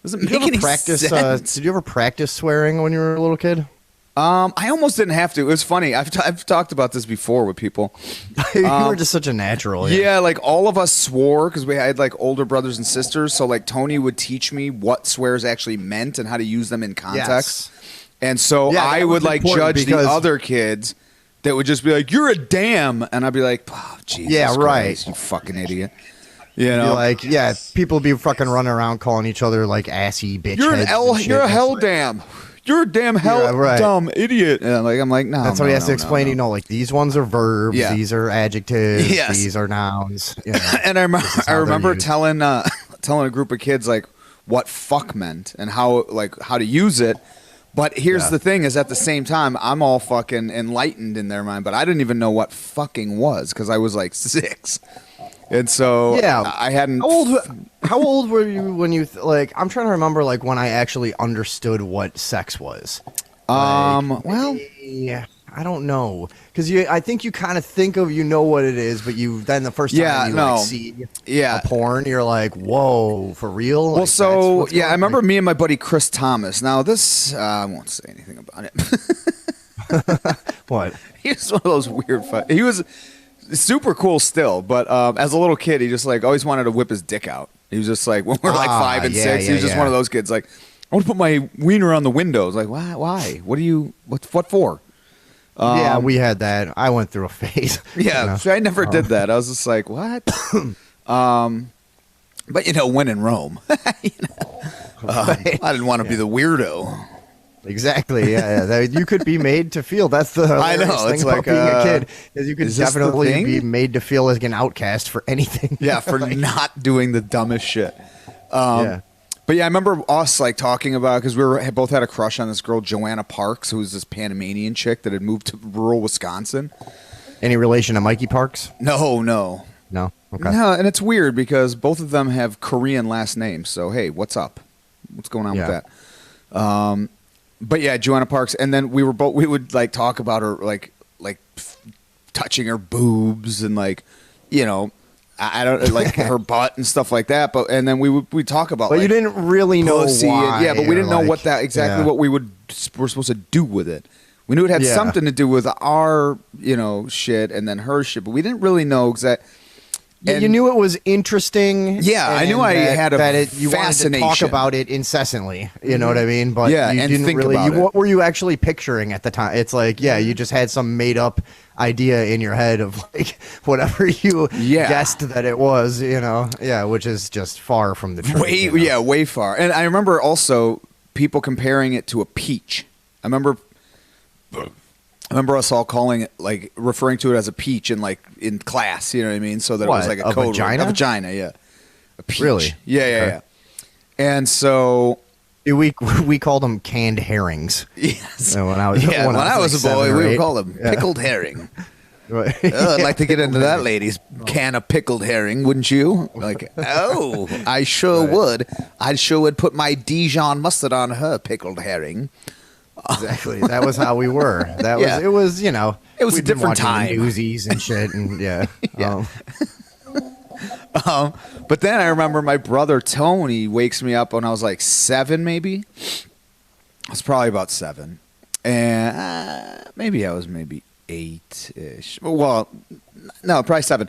Doesn't make any sense. Did you ever practice swearing when you were a little kid? I almost didn't have to. It was funny. I've talked about this before with people. You were just such a natural. Yeah, like all of us swore because we had like older brothers and sisters. So like Tony would teach me what swears actually meant and how to use them in context. Yes. And so I would like judge the other kids that would just be like, "You're a damn," and I'd be like, "Oh, Jesus, yeah, Christ, right, you fucking idiot." You know, like, yeah, people be fucking running around calling each other like assy bitch. You're a hell damn. You're a damn hell dumb idiot. And I'm like, no. That's what he has to explain. You know, like these ones are verbs, these are adjectives, these are nouns. You know, and I remember telling a group of kids like what fuck meant and how to use it. But here's the thing: is at the same time, I'm all fucking enlightened in their mind, but I didn't even know what fucking was because I was like 6. And so I hadn't. How old were you when you like? I'm trying to remember like when I actually understood what sex was. Well, yeah, I don't know because I think you kind of think of what it is, but then the first time like, see a porn, you're like, whoa, for real. Well, so I remember me and my buddy Chris Thomas. Now this I won't say anything about it. What? He was one of those weird. He was super cool still, but as a little kid, he just like always wanted to whip his dick out. He was just like when we were like 5 and 6, he was just one of those kids like, I want to put my wiener on the windows. Like, why? What for? Yeah, we had that. I went through a phase. Yeah, so I never did that. I was just like, what? But when in Rome, I didn't want to be the weirdo. Exactly. Yeah. You could be made to feel. That's the I know. Thing about being a kid is you could definitely be made to feel like an outcast for anything. Yeah, for not doing the dumbest shit. But yeah, I remember us like talking about because we both had a crush on this girl Joanna Parks, who was this Panamanian chick that had moved to rural Wisconsin. Any relation to Mikey Parks? No. Okay. No, and it's weird because both of them have Korean last names. So hey, what's up? What's going on with that? But yeah, Joanna Parks, and then we would like talk about her like touching her boobs and like I don't like her butt and stuff like that. But and then we talk about. But you didn't really know why. But we didn't know what what we were supposed to do with it. We knew it had something to do with our shit and then her shit, but we didn't really know exactly. And you knew it was interesting. Yeah, I knew I had a you fascination. Wanted to talk about it incessantly. You know what I mean? But you didn't think really. About it. What were you actually picturing at the time? It's like, you just had some made up idea in your head of like whatever you guessed that it was. Which is just far from the truth. Way far. And I remember also people comparing it to a peach. I remember us all calling it, like, referring to it as a peach in class, you know what I mean? So that it was like a code vagina? A vagina, yeah. A peach. Really? Yeah. And so... We called them canned herrings. Yes. When I was a boy, we would call them pickled herring. Right. I'd like to get into that lady's can of pickled herring, wouldn't you? Like, I sure would. I sure would put my Dijon mustard on her pickled herring. Exactly. That was how we were. It was a different time. Newsies and shit and but then I remember my brother Tony wakes me up when I was like 7 maybe. I was probably about 7. And maybe I was 8-ish. Well, no, probably 7.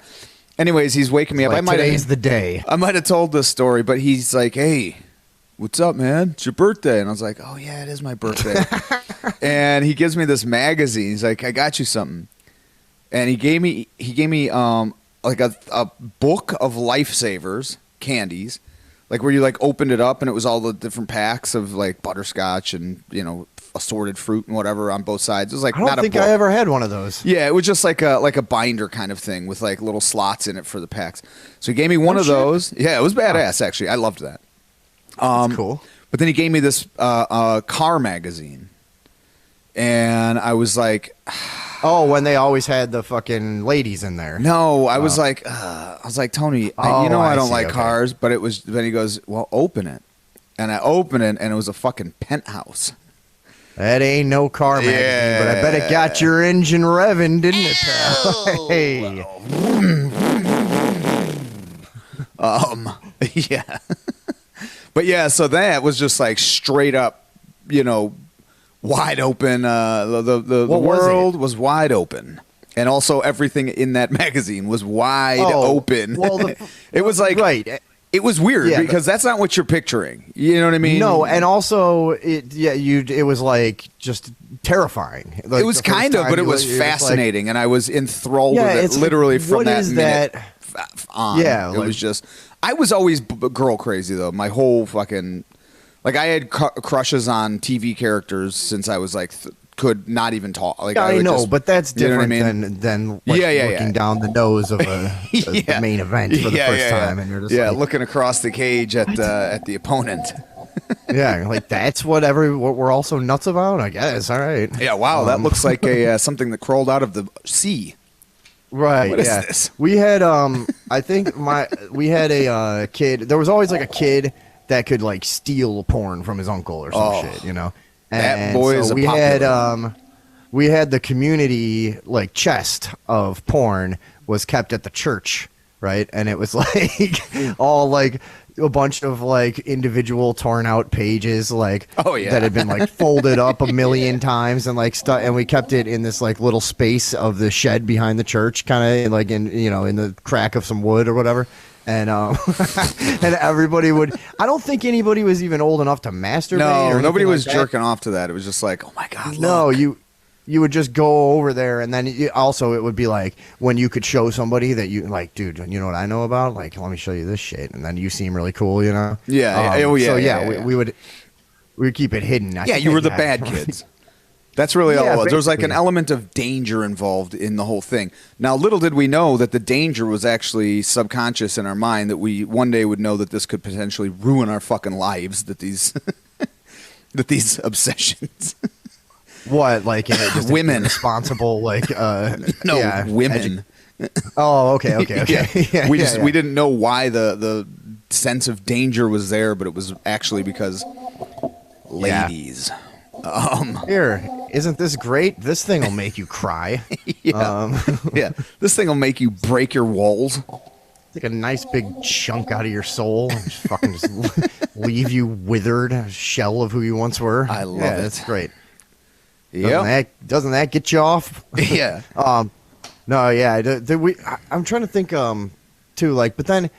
Anyways, he's waking me up. Today's the day. I might have told this story, but he's like, "Hey, what's up, man? It's your birthday." And I was like, "Oh yeah, it is my birthday." And he gives me this magazine. He's like, "I got you something." And he gave me like a book of Lifesavers candies, like where you like opened it up and it was all the different packs of like butterscotch and assorted fruit and whatever on both sides. It was like I don't think I ever had one of those. Yeah, it was just like a binder kind of thing with like little slots in it for the packs. So he gave me one of those. Yeah, it was badass actually. I loved that. That's cool. But then he gave me this car magazine, and I was like, "Oh, when they always had the fucking ladies in there." No, I was like, Tony, I don't like cars, but it was. Then he goes, "Well, open it," and I opened it, and it was a fucking Penthouse. That ain't no car magazine, but I bet it got your engine revving, didn't it, pal? Hey. Yeah. But yeah, so that was just like straight up, you know, wide open. The world was wide open. And also everything in that magazine was wide open. Well, it was like, right. It was weird because that's not what you're picturing. You know what I mean? No, and also it was like just terrifying. Like, it was kind of, but it was fascinating, and I was enthralled with it literally from that minute on. Yeah, it was just. I was always girl crazy though. My whole fucking, like I had crushes on TV characters since I was like could not even talk. Like I know, but that's different than like looking down the nose of the main event for the first time, and you're just looking across the cage at the opponent. Yeah, like that's what we're all so nuts about, I guess. All right. Yeah. Wow, that looks like a something that crawled out of the sea. Right. What is this? We had I think we had a kid. There was always like a kid that could like steal porn from his uncle or some shit, you know. That boy is we had the community like chest of porn was kept at the church, right? And it was like all like a bunch of like individual torn out pages like that had been like folded up a million times and like stuff, and we kept it in this like little space of the shed behind the church, kind of like in in the crack of some wood or whatever. And and everybody would. I don't think anybody was even old enough to masturbate. No, nobody was jerking off to that. It was just like, oh my god. No, you would just go over there, and then also it would be like when you could show somebody that you like, dude. You know what I know about? Like, let me show you this shit, and then you seem really cool, you know? Yeah. So we would keep it hidden. You were the bad kids. That's really all it was. There was like an element of danger involved in the whole thing. Now, little did we know that the danger was actually subconscious in our mind, that we one day would know that this could potentially ruin our fucking lives, that these obsessions. What, like just women responsible, like women. Oh, okay. We didn't know why the sense of danger was there, but it was actually because ladies. Here, isn't this great? This thing will make you cry. This thing will make you break your walls. Take a nice big chunk out of your soul and just leave you withered, a shell of who you once were. I love it. That's great. Doesn't that get you off? Yeah. No, yeah. I'm trying to think too, like, but then.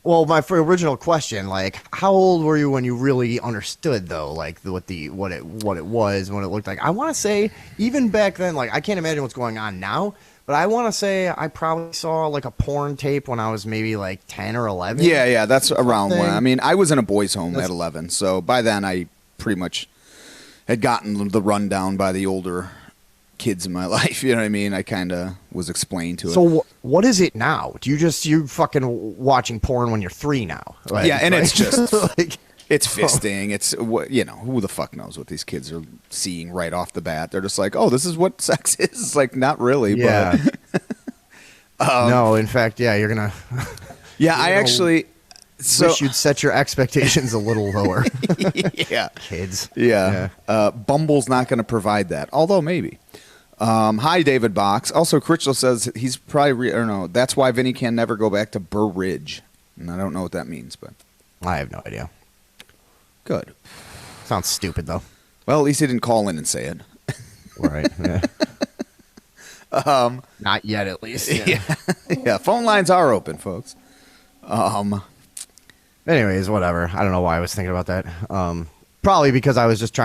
Well, my original question, like, how old were you when you really understood, though, like what it was, what it looked like? I want to say, even back then, like, I can't imagine what's going on now, but I want to say I probably saw like a porn tape when I was maybe like 10 or 11. Yeah, that's around when. I mean, I was in a boys' home at 11, so by then I pretty much had gotten the rundown by the older kids in my life. You know what I mean? I kind of was explained to it. So what is it now? Do you fucking watching porn when you're 3 now? Like, and it's just like it's fisting. It's who the fuck knows what these kids are seeing right off the bat? They're just like, oh, this is what sex is. It's like, not really. Yeah. But no, in fact, you're gonna. Yeah, I actually. So wish you'd set your expectations a little lower. Yeah, kids. Yeah. Bumble's not going to provide that, although maybe. Hi, David Box. Also, Critchell says he's probably, I don't know, that's why Vinny can never go back to Burr Ridge. And I don't know what that means, but. I have no idea. Good. Sounds stupid, though. Well, at least he didn't call in and say it. Right. Yeah. Not yet, at least. Yeah. Phone lines are open, folks. Anyways, whatever. I don't know why I was thinking about that. Probably because I was just trying